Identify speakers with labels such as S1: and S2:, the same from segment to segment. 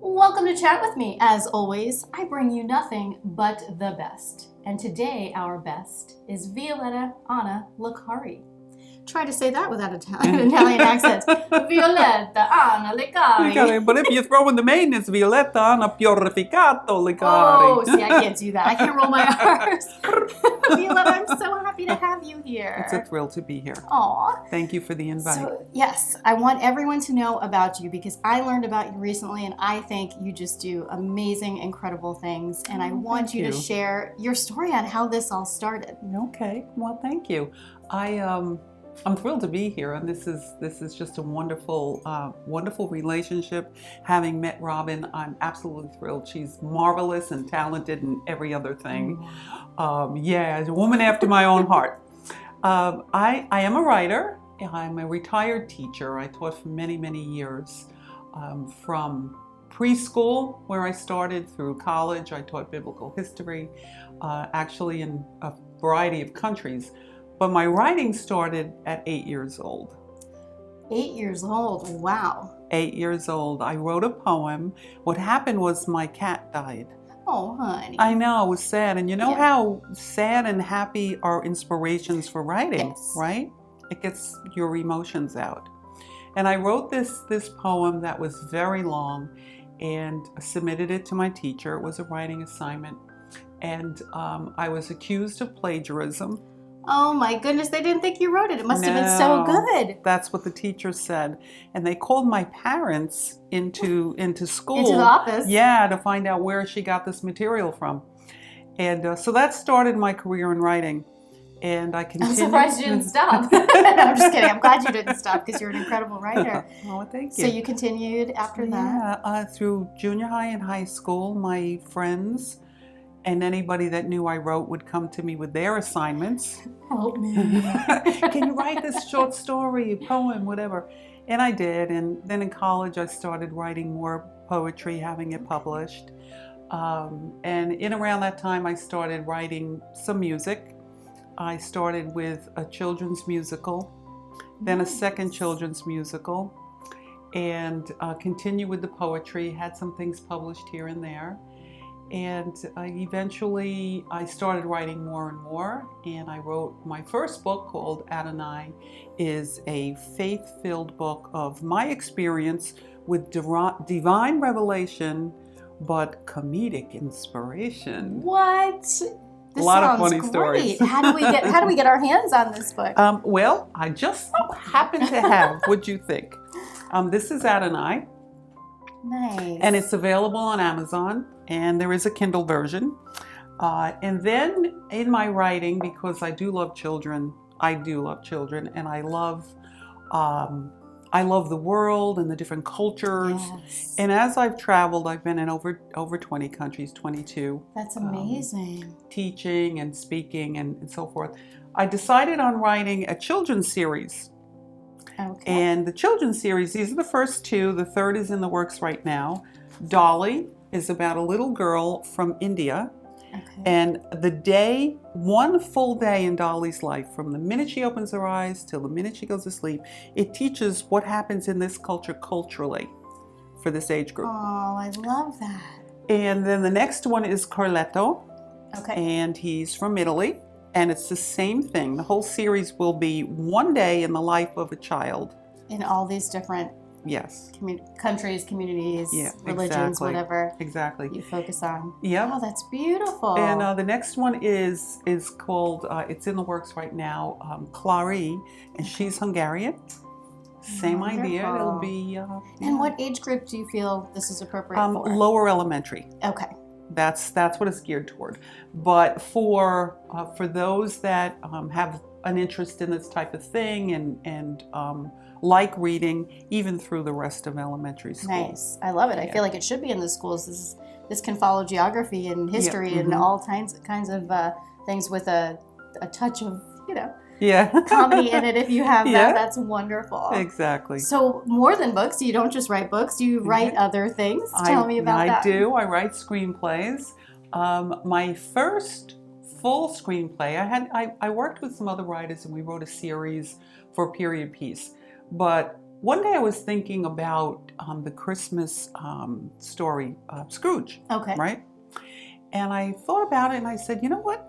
S1: Welcome to Chat With Me. As always, I bring you nothing but the best. And today, our best is Violetta Anna Licari. Try to say that without an Italian accent. Violetta Anna Licari.
S2: But if you throw in the main, it's Violetta Anna Purificato Licari.
S1: Oh, see, I can't do that. I can't roll my R's. Violetta, I'm so happy to have you here.
S2: It's a thrill to be here.
S1: Aw.
S2: Thank you for the invite.
S1: So, yes, I want everyone to know about you because I learned about you recently and I think you just do amazing, incredible things. And I want you to share your story on how this all started.
S2: Okay, well, thank you. I'm thrilled to be here, and this is just a wonderful relationship. Having met Robin, I'm absolutely thrilled. She's marvelous and talented and every other thing. Yeah, a woman after my own heart. I am a writer. I'm a retired teacher. I taught for many, many years, from preschool, where I started, through college. I taught biblical history, actually in a variety of countries. But my writing started at 8 years old.
S1: 8 years old, wow.
S2: 8 years old. I wrote a poem. What happened was my cat died.
S1: Oh, honey.
S2: I know, it was sad. And you know how sad and happy are inspirations for writing, right? It gets your emotions out. And I wrote this poem that was very long and submitted it to my teacher. It was a writing assignment. And I was accused of plagiarism.
S1: Oh my goodness, they didn't think you wrote it. It must have been so good.
S2: That's what the teacher said. And they called my parents into school.
S1: Into the office?
S2: Yeah, to find out where she got this material from. And so that started my career in writing. And I continued.
S1: I'm surprised you didn't stop. No, I'm just kidding. I'm glad you didn't stop because you're an incredible writer.
S2: Oh, thank you.
S1: So you continued after that?
S2: Yeah, through junior high and high school, my friends and anybody that knew I wrote would come to me with their assignments.
S1: Help me.
S2: Can you write this short story, poem, whatever? And I did. And then in college, I started writing more poetry, having it published. And in around that time, I started writing some music. I started with a children's musical, then a second children's musical, and continued with the poetry, had some things published here and there. And eventually I started writing more and more, and I wrote my first book called Adonai. Is a faith-filled book of my experience with divine revelation, but comedic inspiration.
S1: What? This
S2: a lot of funny
S1: great.
S2: Stories.
S1: How do we get our hands on this book?
S2: Well, I just so happen to have, what'd you think? This is Adonai.
S1: Nice.
S2: And it's available on Amazon, and there is a Kindle version. And then in my writing, because I do love children, and I love the world and the different cultures.
S1: Yes.
S2: And as I've traveled, I've been in over 20 countries, 22.
S1: That's amazing.
S2: Teaching and speaking and so forth. I decided on writing a children's series.
S1: Okay.
S2: And the children's series, these are the first two. The third is in the works right now. Dolly is about a little girl from India.
S1: Okay.
S2: And one full day in Dolly's life, from the minute she opens her eyes till the minute she goes to sleep, it teaches what happens in this culture culturally for this age group.
S1: Oh, I love that.
S2: And then the next one is Carletto.
S1: Okay.
S2: And he's from Italy. And it's the same thing. The whole series will be one day in the life of a child.
S1: In all these different countries, communities, religions, whatever.
S2: Exactly.
S1: You focus on.
S2: Yep.
S1: Oh, that's beautiful.
S2: And the next one is called, it's in the works right now, Clary, and she's Hungarian. Same idea. It'll be.
S1: And what age group do you feel this is appropriate for?
S2: Lower elementary.
S1: Okay.
S2: That's what it's geared toward. But for those that have an interest in this type of thing and like reading, even through the rest of elementary school.
S1: Nice. I love it. I feel like it should be in the schools. This can follow geography and history and all kinds of things with a touch of, comedy in it. If you have that, that's wonderful.
S2: Exactly.
S1: So more than books, you don't just write books, you write other things. Tell me about that.
S2: I do. I write screenplays. My first full screenplay, I worked with some other writers and we wrote a series for Period Piece. But one day I was thinking about the Christmas story, Scrooge,
S1: Okay.
S2: right? And I thought about it and I said, you know what?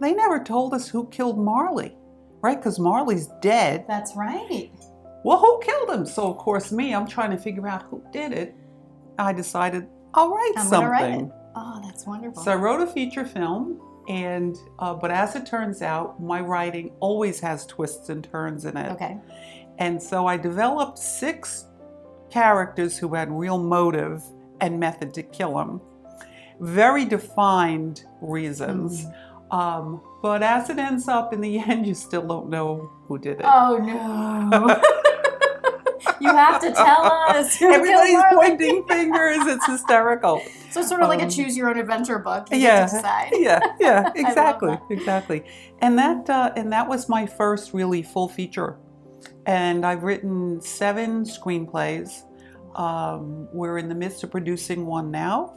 S2: They never told us who killed Marley, right? Because Marley's dead.
S1: That's right.
S2: Well, who killed him? So, of course, I'm trying to figure out who did it. I decided I'll write
S1: I'm
S2: something.
S1: gonna write it. Oh, that's wonderful.
S2: So I wrote a feature film, and but as it turns out, my writing always has twists and turns in it.
S1: Okay.
S2: And so I developed 6 characters who had real motive and method to kill him. Very defined reasons. But as it ends up, in the end, you still don't know who did it.
S1: Oh no. You have to tell us.
S2: Everybody's pointing fingers. It's hysterical.
S1: So it's sort of like a choose your own adventure book. You
S2: Yeah,
S1: get to decide.
S2: yeah, exactly,
S1: that.
S2: exactly. And that was my first really full feature. And I've written 7 screenplays. We're in the midst of producing one now.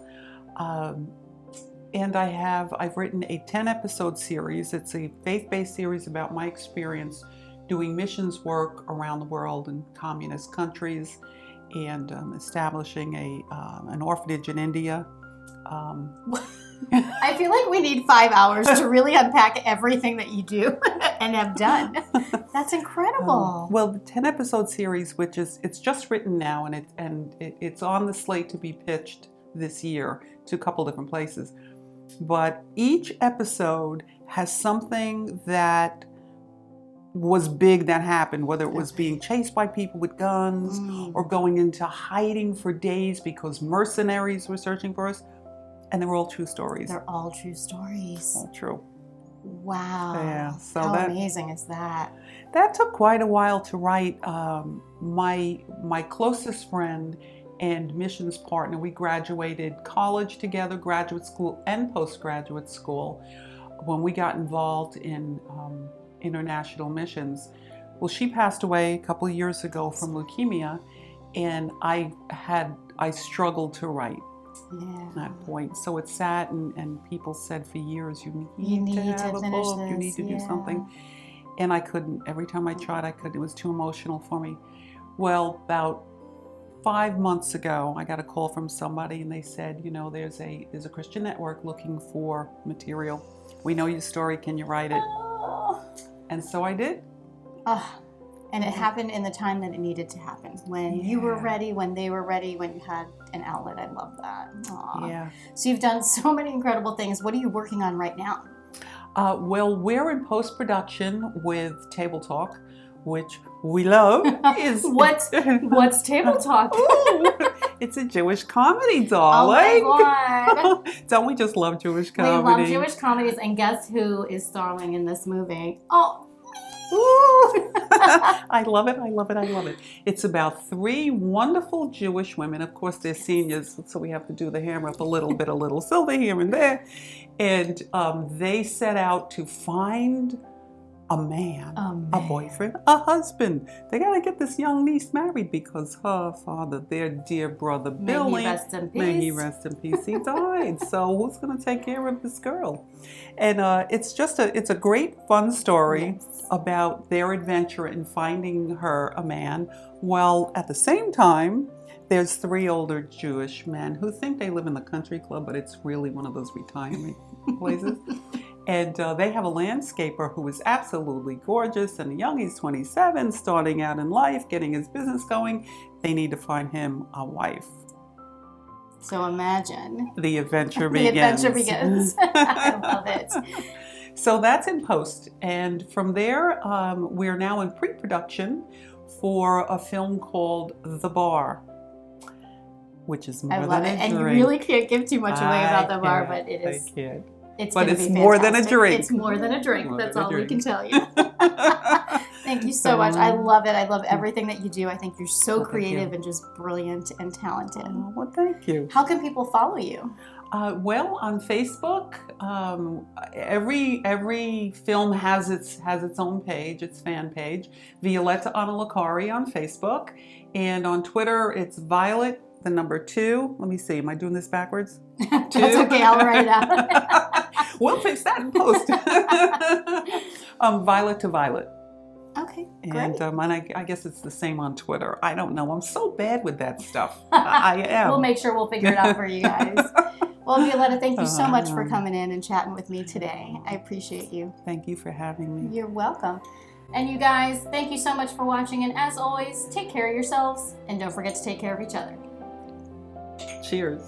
S2: And I've written a 10-episode series. It's a faith-based series about my experience doing missions work around the world in communist countries and establishing an orphanage in India.
S1: I feel like we need 5 hours to really unpack everything that you do and have done. That's incredible.
S2: Well, the 10-episode series, it's just written now, and it's on the slate to be pitched this year to a couple different places. But each episode has something that was big that happened, whether it was being chased by people with guns or going into hiding for days because mercenaries were searching for us. And they were all true stories.
S1: They're all true stories.
S2: All true.
S1: Wow.
S2: Yeah. So
S1: how amazing is that?
S2: That took quite a while to write. My closest friend and missions partner, we graduated college together, graduate school and postgraduate school, when we got involved in international missions. Well, she passed away a couple of years ago from leukemia, and I struggled to write at that point. So it sat, and people said for years, you need to have a book, you need to do something. And I couldn't. Every time I tried, I couldn't. It was too emotional for me. Well, about 5 months ago, I got a call from somebody, and they said, there's a Christian network looking for material. We know your story. Can you write it? And so I did.
S1: And it happened in the time that it needed to happen. When you were ready, when they were ready, when you had an outlet. I love that. Aww.
S2: Yeah.
S1: So you've done so many incredible things. What are you working on right now?
S2: Well, we're in post-production with Table Talk, which we love.
S1: What's Table Talk?
S2: Ooh, it's a Jewish comedy, darling.
S1: Oh my God.
S2: Don't we just love Jewish comedy?
S1: We love Jewish comedies, and guess who is starring in this movie? Oh,
S2: ooh. I love it, I love it, I love it. It's about 3 wonderful Jewish women. Of course, they're seniors, so we have to do the hammer up a little silver here and there. And they set out to find a man, a boyfriend, a husband. They got to get this young niece married because her father, their dear brother Billy,
S1: may he rest in peace.
S2: May he rest in peace. He died. So who's going to take care of this girl? And it's a great fun story about their adventure in finding her a man. Well, at the same time, there's 3 older Jewish men who think they live in the country club, but it's really one of those retirement places. And they have a landscaper who is absolutely gorgeous, and the young, he's 27, starting out in life, getting his business going. They need to find him a wife.
S1: So imagine.
S2: The adventure begins.
S1: The adventure begins. I love it.
S2: So that's in post. And from there, we're now in pre-production for a film called The Bar, which is more than a drink.
S1: And you really can't give too much away about The Bar, but it is.
S2: I can't.
S1: It's
S2: more than a drink.
S1: It's more than a drink. That's all we can tell you. Thank you so much. I love it. I love everything that you do. I think you're so creative and just brilliant and talented.
S2: Oh, well, thank you.
S1: How can people follow you?
S2: Well, on Facebook, every film has its own page, its fan page. Violetta Anna Licari on Facebook, and on Twitter it's Violet, the number 2. Let me see. Am I doing this backwards? 2.
S1: That's okay. I'll write it out.
S2: We'll fix that in post. Violet to Violet.
S1: Okay,
S2: And,
S1: great.
S2: and I guess it's the same on Twitter. I don't know. I'm so bad with that stuff. I am.
S1: We'll make sure we'll figure it out for you guys. Well, Violetta, thank you so much for
S2: am.
S1: coming in and chatting with me today. I appreciate you.
S2: Thank you for having me.
S1: You're welcome. And you guys, thank you so much for watching. And as always, take care of yourselves and don't forget to take care of each other.
S2: Cheers.